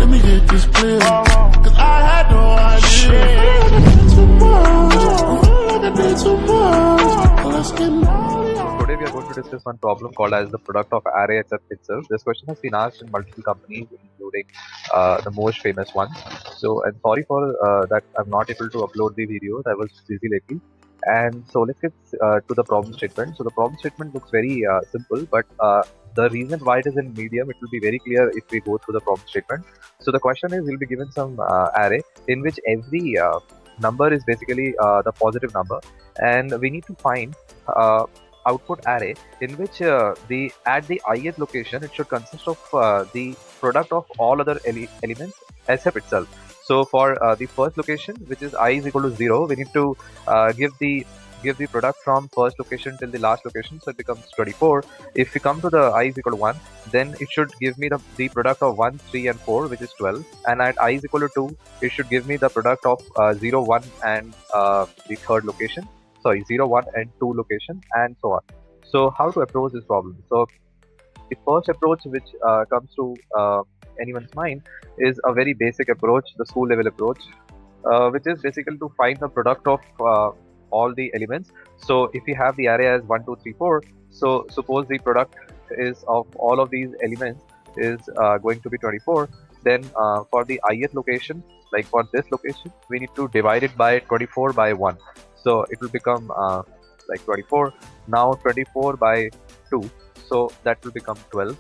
Let me get this clear, cause I had no idea. Too much, I did too much. Let's get naughty. Today we are going to discuss one problem called as the product of array itself. This question has been asked in multiple companies, including the most famous ones. So I'm sorry for that I'm not able to upload the videos. I was busy lately. And so let's get to the problem statement. So the problem statement looks very simple, but the reason why it is in medium, it will be very clear if we go through the problem statement. So the question is, we'll be given some array in which every number is basically the positive number, and we need to find output array in which at the ith location it should consist of the product of all other elements except itself. So for the first location, which is I is equal to 0, we need to give the product from first location till the last location, so it becomes 24. If we come to the I is equal to 1, then it should give me the product of 1, 3 and 4, which is 12. And at I is equal to 2, it should give me the product of 0, 1 and the third location. Sorry, 0, 1 and 2 location, and so on. So how to approach this problem? So the first approach which comes to anyone's mind is a very basic approach, the school level approach, which is basically to find the product of all the elements. So if you have the array as 1, 2, 3, 4, so suppose the product is of all of these elements is going to be 24, then for the ith location, like for this location, we need to divide it by 24 by 1. So it will become like 24. Now 24 by 2, so that will become 12,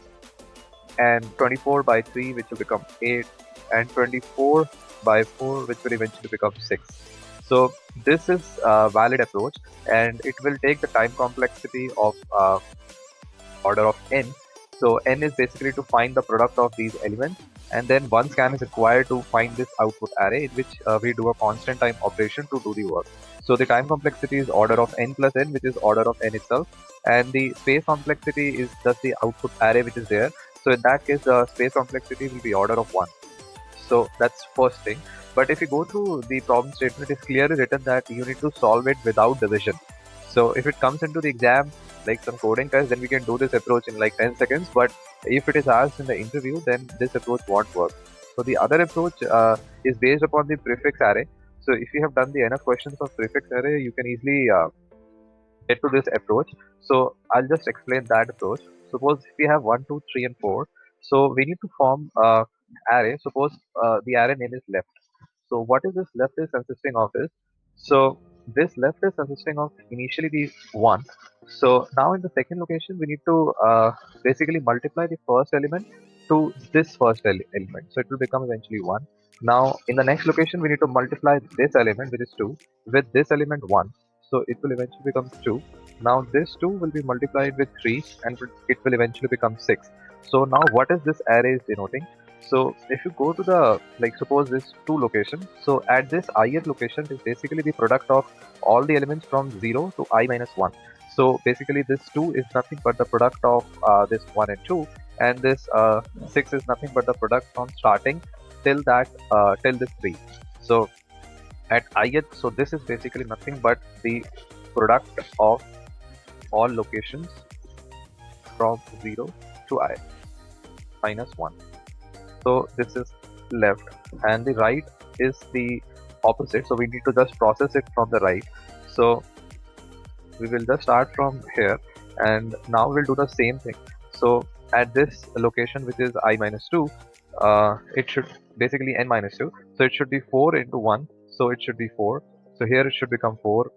and 24 by 3, which will become 8, and 24 by 4, which will eventually become 6. So this is a valid approach, and it will take the time complexity of order of n. So n is basically to find the product of these elements, and then one scan is required to find this output array, in which we do a constant time operation to do the work. So the time complexity is order of n plus n, which is order of n itself, and the space complexity is just the output array which is there. So in that case, the space complexity will be order of 1. So that's first thing. But if you go through the problem statement, it is clearly written that you need to solve it without division. So if it comes into the exam, like some coding test, then we can do this approach in like 10 seconds. But if it is asked in the interview, then this approach won't work. So the other approach is based upon the prefix array. So if you have done the enough questions of prefix array, you can easily get to this approach. So I'll just explain that approach. Suppose if we have 1, 2, 3 and 4, so we need to form array. Suppose the array name is left. So what is this left is consisting of is, so this left is consisting of initially the 1. So now in the second location, we need to basically multiply the first element to this first element. So it will become eventually 1. Now in the next location, we need to multiply this element, which is 2, with this element 1. So it will eventually become 2. Now this 2 will be multiplied with 3, and it will eventually become 6. So now what is this array is denoting? So if you go to the, like suppose this 2 location, so at this ith location is basically the product of all the elements from 0 to I minus 1. So basically this 2 is nothing but the product of this 1 and 2, and this 6 is nothing but the product from starting till that till this 3. So at ith, so this is basically nothing but the product of all locations from 0 to I minus 1. So this is left, and the right is the opposite. So we need to just process it from the right. So we will just start from here, and now we'll do the same thing. So at this location, which is I minus 2, it should basically n minus 2. So it should be 4 into 1. So it should be 4. So here it should become 4.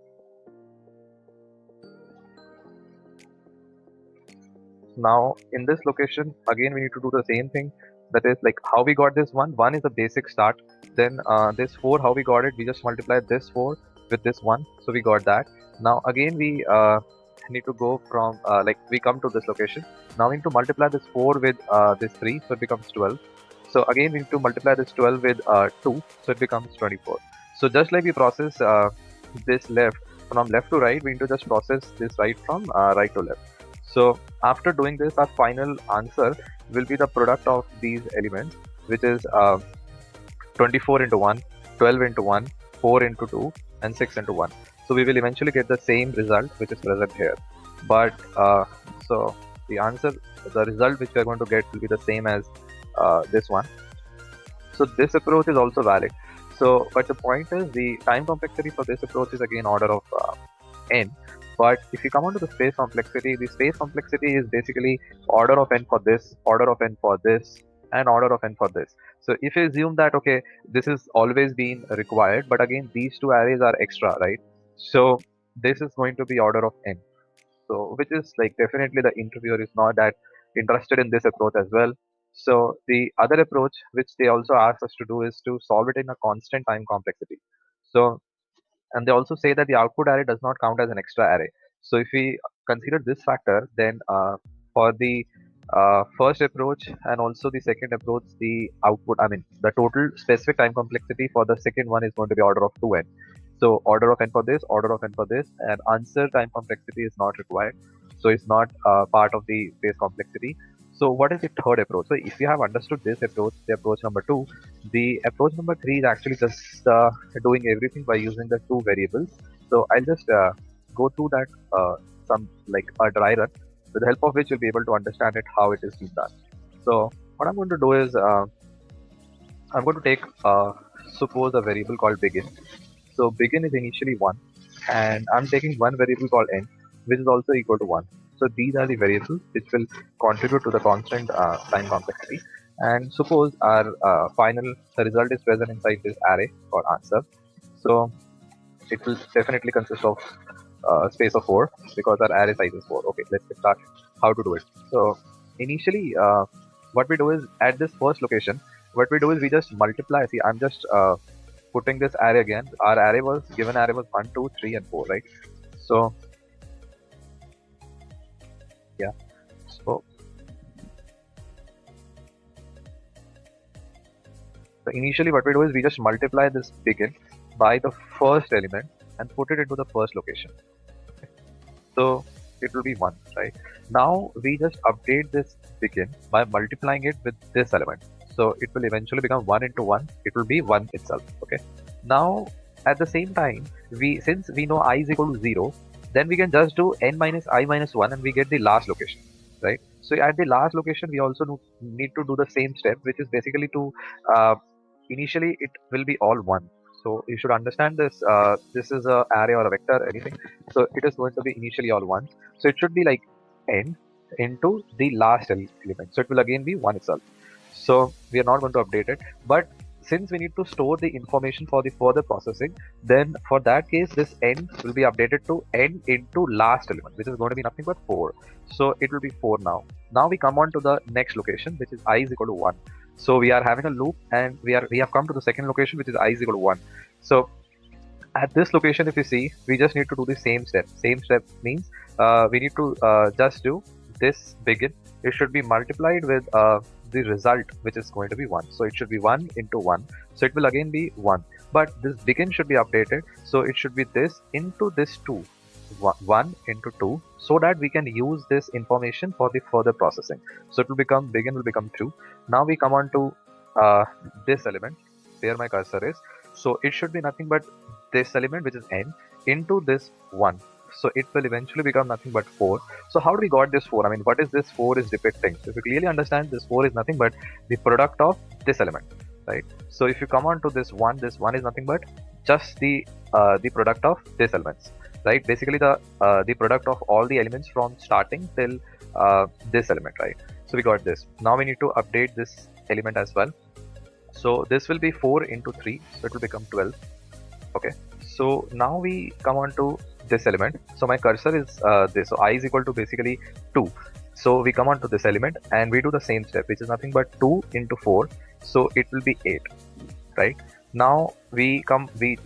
Now in this location, again we need to do the same thing. That is like how we got this 1. 1 is the basic start. Then this 4, how we got it? We just multiplied this 4 with this 1. So we got that. Now again we need to go from like we come to this location. Now we need to multiply this 4 with this 3. So it becomes 12. So again we need to multiply this 12 with 2. So it becomes 24. So just like we process this left from left to right, we need to just process this right from right to left. So after doing this, our final answer will be the product of these elements, which is 24 into 1, 12 into 1, 4 into 2, and 6 into 1. So we will eventually get the same result which is present here. But so the answer, the result which we are going to get will be the same as this one. So this approach is also valid. So, but the point is the time complexity for this approach is again order of n. But if you come on to the space complexity is basically order of n for this, order of n for this, and order of n for this. So if you assume that okay, this is always been required, but again these two arrays are extra, right? So this is going to be order of n. So which is like definitely the interviewer is not that interested in this approach as well. So the other approach which they also ask us to do is to solve it in a constant time complexity. So and they also say that the output array does not count as an extra array. So if we consider this factor, then for the first approach and also the second approach, the output, I mean, the total specific time complexity for the second one is going to be order of 2n. So order of n for this, order of n for this, and answer time complexity is not required. So it's not part of the base complexity. So what is the third approach? So if you have understood this approach, the approach number 2, the approach number 3 is actually just doing everything by using the two variables. So I'll just go through that some like a dry run, with the help of which you'll be able to understand it how it is being done. So what I'm going to do is I'm going to take suppose a variable called begin. So begin is initially 1, and I'm taking one variable called n, which is also equal to 1. So these are the variables which will contribute to the constant time complexity. And suppose our final the result is present inside this array called answer. So it will definitely consist of space of 4 because our array size is 4. Okay, let's get started. How to do it? So initially, what we do is at this first location, what we do is we just multiply. See, I'm just putting this array again. Our array was given array was 1, 2, 3, and 4, right? So yeah. So initially what we do is we just multiply this begin by the first element and put it into the first location. Okay. So it will be 1, right? Now we just update this begin by multiplying it with this element. So it will eventually become 1 into 1. It will be 1 itself. Okay. Now at the same time, since we know I is equal to 0, then we can just do n minus I minus 1 and we get the last location, right? So at the last location, we also need to do the same step, which is basically to initially it will be all 1. So you should understand this. This is a array or a vector, anything. So it is going to be initially all 1. So it should be like n into the last element. So it will again be 1 itself. So we are not going to update it. But since we need to store the information for the further processing, then for that case, this n will be updated to n into last element, which is going to be nothing but 4. So it will be 4 now. Now we come on to the next location, which is I is equal to 1. So we are having a loop, and we have come to the second location, which is I is equal to 1. So at this location, if you see, we just need to do the same step. Same step means we need to just do this begin. It should be multiplied with the result, which is going to be 1. So it should be 1 into 1. So it will again be 1. But this begin should be updated. So it should be this into this 2. 1 into 2, so that we can use this information for the further processing. So it will become begin will become 2. Now we come on to this element where my cursor is. So it should be nothing but this element, which is n, into this 1. So it will eventually become nothing but 4. So how do we got this 4? I mean, what is this 4 is depicting? So if you clearly understand, this 4 is nothing but the product of this element, right? So if you come on to this 1 is nothing but just the product of this elements, right? Basically the product of all the elements from starting till this element, right? So we got this. Now we need to update this element as well. So this will be 4 into 3, so it will become 12. Okay. So now we come on to this element. So my cursor is this. So I is equal to basically 2. So we come on to this element and we do the same step, which is nothing but 2 into 4. So it will be 8, right? Now we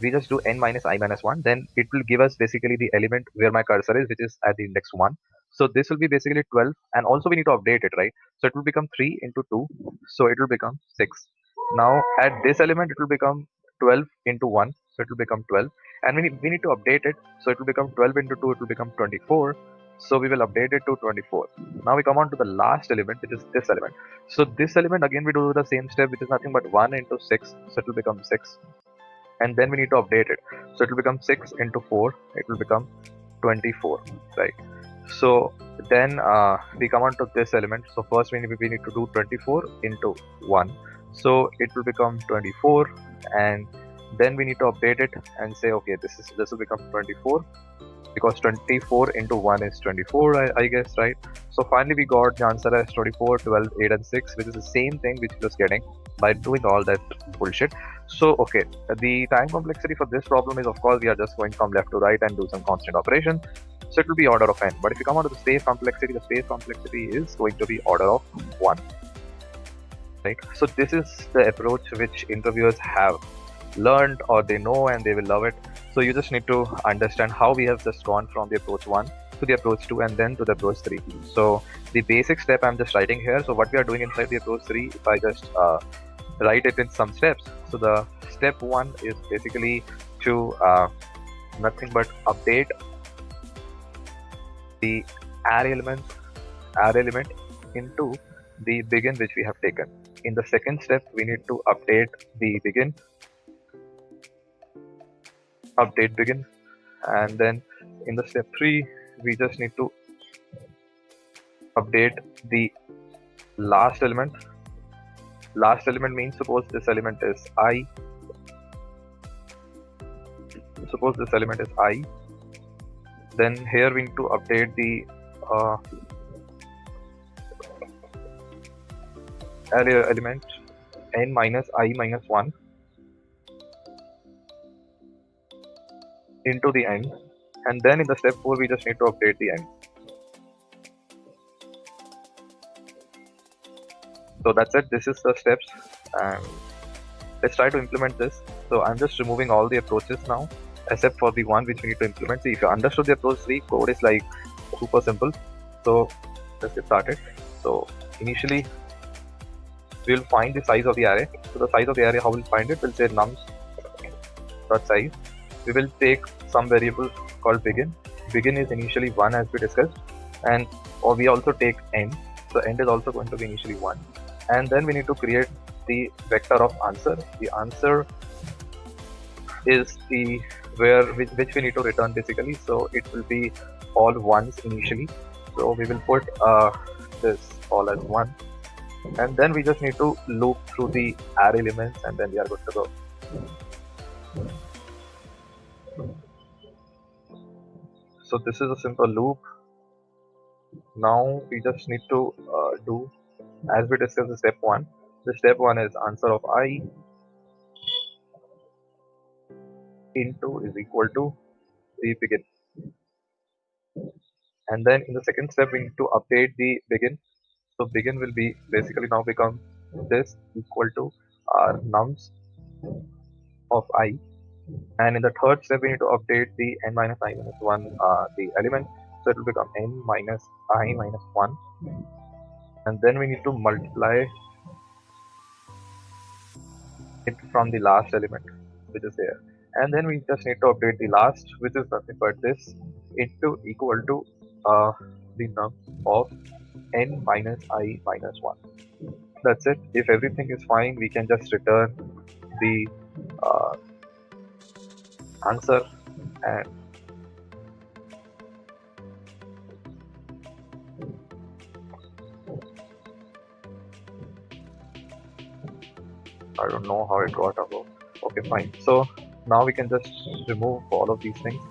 just do n minus I minus 1. Then it will give us basically the element where my cursor is, which is at the index 1. So this will be basically 12. And also we need to update it, right? So it will become 3 into 2. So it will become 6. Now at this element, it will become 12 into 1. So it will become 12. And we need to update it. So it will become 12 into 2. It will become 24. So we will update it to 24. Now we come on to the last element, which is this element. So this element, again, we do the same step, which is nothing but 1 into 6. So it will become 6. And then we need to update it. So it will become 6 into 4. It will become 24, right? So then we come on to this element. So first we need to do 24 into 1. So it will become 24, and then we need to update it and say, okay, this will become 24, because 24 into 1 is 24, I guess, right? So finally we got the answer as 24, 12, 8 and 6, which is the same thing which we was getting by doing all that bullshit. So okay, the time complexity for this problem is, of course, we are just going from left to right and do some constant operation, so it will be order of n. But if you come on to the space complexity, the space complexity is going to be order of 1, right? So this is the approach which interviewers have learned, or they know, and they will love it. So you just need to understand how we have just gone from the approach 1 to the approach 2 and then to the approach 3. So the basic step I'm just writing here. So what we are doing inside the approach 3, if I just write it in some steps. So the step 1 is basically to nothing but update the array element into the begin which we have taken. In the second step, we need to update the begin, and then in the step 3, we just need to update the last element. Last element means, suppose this element is I. Then here we need to update the array element n minus I minus 1 into the n, and then in the step 4 we just need to update the n. So that's it. This is the steps, and let's try to implement this. So I'm just removing all the approaches now, except for the one which we need to implement. See, if you understood the approach 3, code is like super simple. So let's get started. So initially we will find the size of the array. So the size of the array, how we'll find it? We'll say nums.size. We will take some variable called begin. Begin is initially 1 as we discussed, and or we also take end. So end is also going to be initially 1, and then we need to create the vector of answer. The answer is the which we need to return basically. So it will be all ones initially. So we will put this all as 1, and then we just need to loop through the array elements, and then we are good to go. So this is a simple loop. Now we just need to do, as we discussed, the step 1. The step 1 is answer of I into is equal to the begin. And then in the second step, we need to update the begin. So begin will be basically now become this equal to our nums of I. And in the third step, we need to update the n minus I minus 1, the element. So it will become n minus I minus 1. And then we need to multiply it from the last element, which is here. And then we just need to update the last, which is nothing but this, into equal to the num of n minus I minus 1. That's it. If everything is fine, we can just return the answer, and I don't know how it got above. Okay, fine. So now we can just remove all of these things,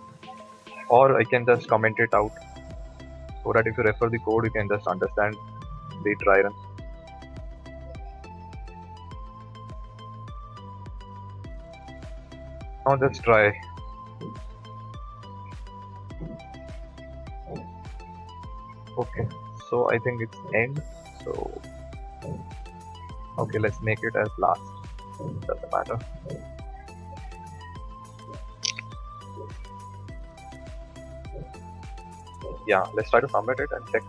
or I can just comment it out, so that if you refer the code, you can just understand the dry run. Now just try. Okay, so I think it's end. So okay, let's make it as last. Doesn't matter. Yeah, let's try to submit it and check.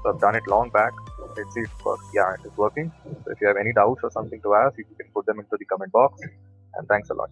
So I've done it long back. Let's see if it works. Yeah, it is working. So if you have any doubts or something to ask, you can put them into the comment box. And thanks a lot.